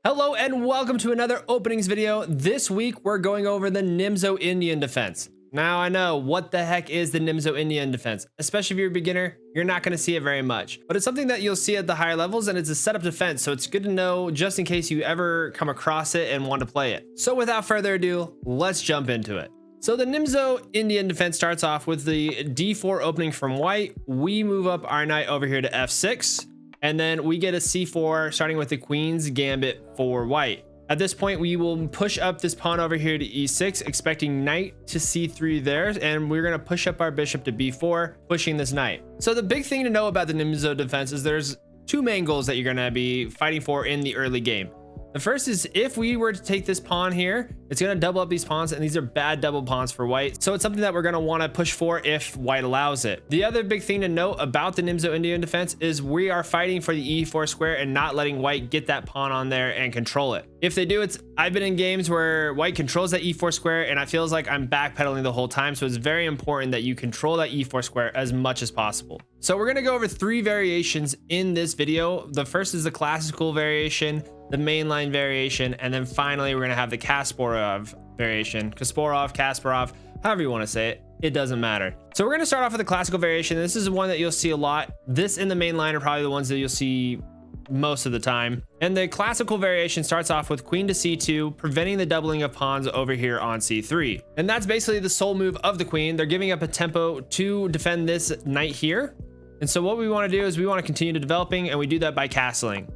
Hello and welcome to another openings video. This week we're going over the Nimzo Indian Defense. Now I know, what the heck is the Nimzo Indian Defense? Especially if you're a beginner, you're not going to see it very much. But it's something that you'll see at the higher levels, and it's a setup defense, so it's good to know just in case you ever come across it and want to play it. So without further ado, let's jump into it. So the Nimzo Indian Defense starts off with the D4 opening from white. We move up our knight over here to F6. And then we get a C4 starting with the Queen's Gambit for white. At this point, we will push up this pawn over here to E6, expecting knight to C3 there. And we're going to push up our bishop to B4, pushing this knight. So the big thing to know about the Nimzo defense is there's two main goals that you're going to be fighting for in the early game. The first is if we were to take this pawn here, it's going to double up these pawns, and these are bad double pawns for white. So it's something that we're going to want to push for if white allows it. The other big thing to note about the Nimzo Indian defense is we are fighting for the E4 square and not letting white get that pawn on there and control it. If they do, I've been in games where white controls that E4 square and I feels like I'm backpedaling the whole time. So it's very important that you control that E4 square as much as possible. So we're going to go over three variations in this video. The first is the classical variation, the mainline variation, and then finally we're going to have the Kasparov variation. Kasparov, however you want to say it, it doesn't matter. So we're going to start off with the classical variation. This is one that you'll see a lot. This and the mainline are probably the ones that you'll see most of the time. And the classical variation starts off with queen to C2, preventing the doubling of pawns over here on C3. And that's basically the sole move of the queen. They're giving up a tempo to defend this knight here. And so what we want to do is we want to continue to developing, and we do that by castling.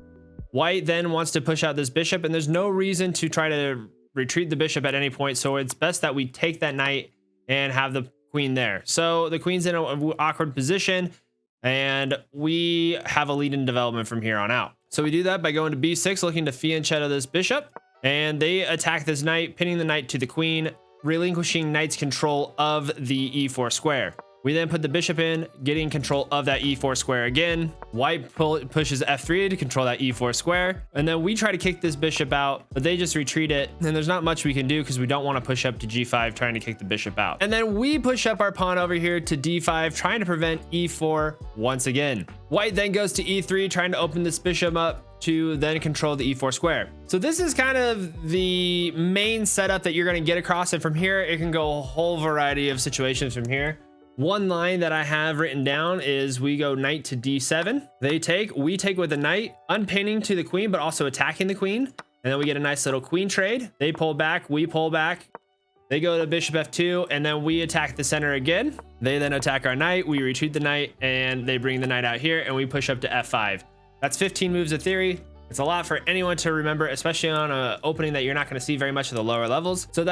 White then wants to push out this bishop, and there's no reason to try to retreat the bishop at any point. So it's best that we take that knight and have the queen there. So the queen's in an awkward position, and we have a lead in development from here on out. So we do that by going to B6, looking to fianchetto this bishop, and they attack this knight, pinning the knight to the queen, relinquishing knight's control of the E4 square. We then put the bishop in, getting control of that E4 square again. White pushes F3 to control that E4 square. And then we try to kick this bishop out, but they just retreat it. And there's not much we can do because we don't want to push up to G5 trying to kick the bishop out. And then we push up our pawn over here to D5, trying to prevent E4 once again. White then goes to E3, trying to open this bishop up to then control the E4 square. So this is kind of the main setup that you're going to get across. And from here, it can go a whole variety of situations from here. One line that I have written down is we go knight to D7. We take with the knight, unpinning to the queen, but also attacking the queen. And then we get a nice little queen trade. They pull back, we pull back. They go to bishop F2, and then we attack the center again. They then attack our knight, we retreat the knight, and they bring the knight out here, and we push up to F5. That's 15 moves of theory. It's a lot for anyone to remember, especially on an opening that you're not going to see very much at the lower levels. So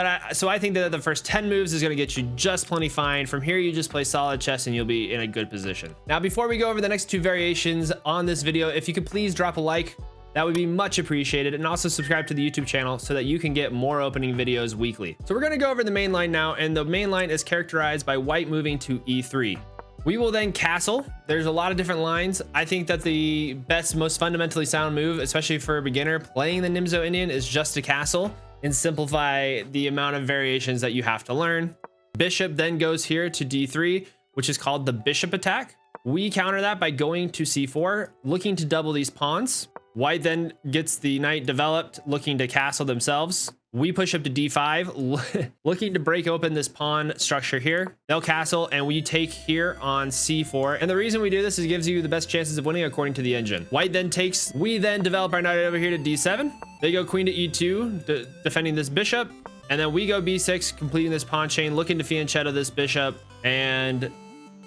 I think that the first 10 moves is going to get you just plenty fine. From here, you just play solid chess and you'll be in a good position. Now, before we go over the next two variations on this video, if you could please drop a like, that would be much appreciated. And also subscribe to the YouTube channel so that you can get more opening videos weekly. So we're going to go over the main line now, and the main line is characterized by white moving to E3. We will then castle. There's a lot of different lines. I think that the best, most fundamentally sound move, especially for a beginner playing the Nimzo Indian, is just to castle and simplify the amount of variations that you have to learn. Bishop then goes here to D3, which is called the bishop attack. We counter that by going to C4, looking to double these pawns. White then gets the knight developed, looking to castle themselves. We push up to D5, looking to break open this pawn structure here. They'll castle, and we take here on C4. And the reason we do this is it gives you the best chances of winning according to the engine. White then takes, we then develop our knight over here to D7. They go queen to E2, defending this bishop. And then we go B6, completing this pawn chain, looking to fianchetto this bishop and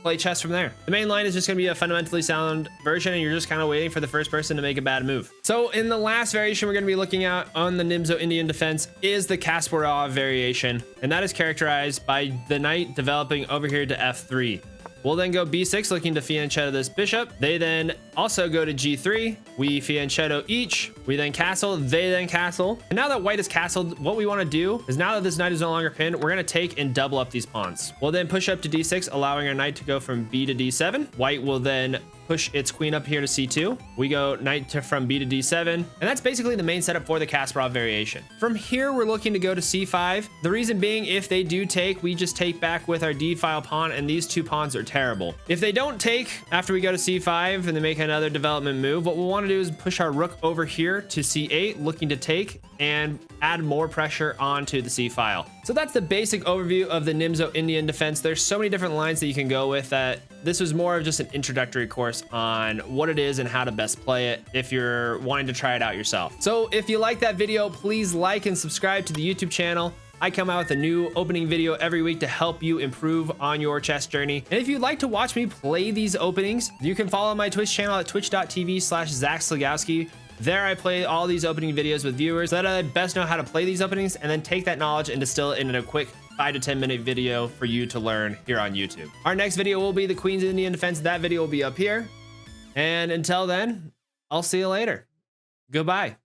play chess from there. The main line is just going to be a fundamentally sound version, and you're just kind of waiting for the first person to make a bad move. So in the last variation we're going to be looking at on the Nimzo Indian defense is the Kasparov variation, and that is characterized by the knight developing over here to F3. We'll then go B6, looking to fianchetto this bishop. They then also go to G3. We fianchetto each. We then castle. They then castle. And now that white is castled, what we want to do is, now that this knight is no longer pinned, we're going to take and double up these pawns. We'll then push up to D6, allowing our knight to go from B to D7. White will then push its queen up here to c2. We go knight to from b to d7, and that's basically the main setup for the Kasparov variation. From here, we're looking to go to c5. The reason being, if they do take, we just take back with our d-file pawn, and these two pawns are terrible. If they don't take after we go to c5 and they make another development move, what we'll want to do is push our rook over here to c8, looking to take and add more pressure onto the c-file. So that's the basic overview of the Nimzo Indian Defense. There's so many different lines that you can go with that this was more of just an introductory course on what it is and how to best play it if you're wanting to try it out yourself. So if you like that video, please like and subscribe to the YouTube channel. I come out with a new opening video every week to help you improve on your chess journey. And if you'd like to watch me play these openings, you can follow my Twitch channel at twitch.tv/ZachSlegowski. There I play all these opening videos with viewers so that I best know how to play these openings and then take that knowledge and distill it in a quick 5 to 10 minute video for you to learn here on YouTube. Our next video will be the Queen's Indian Defense. That video will be up here. And until then, I'll see you later. Goodbye.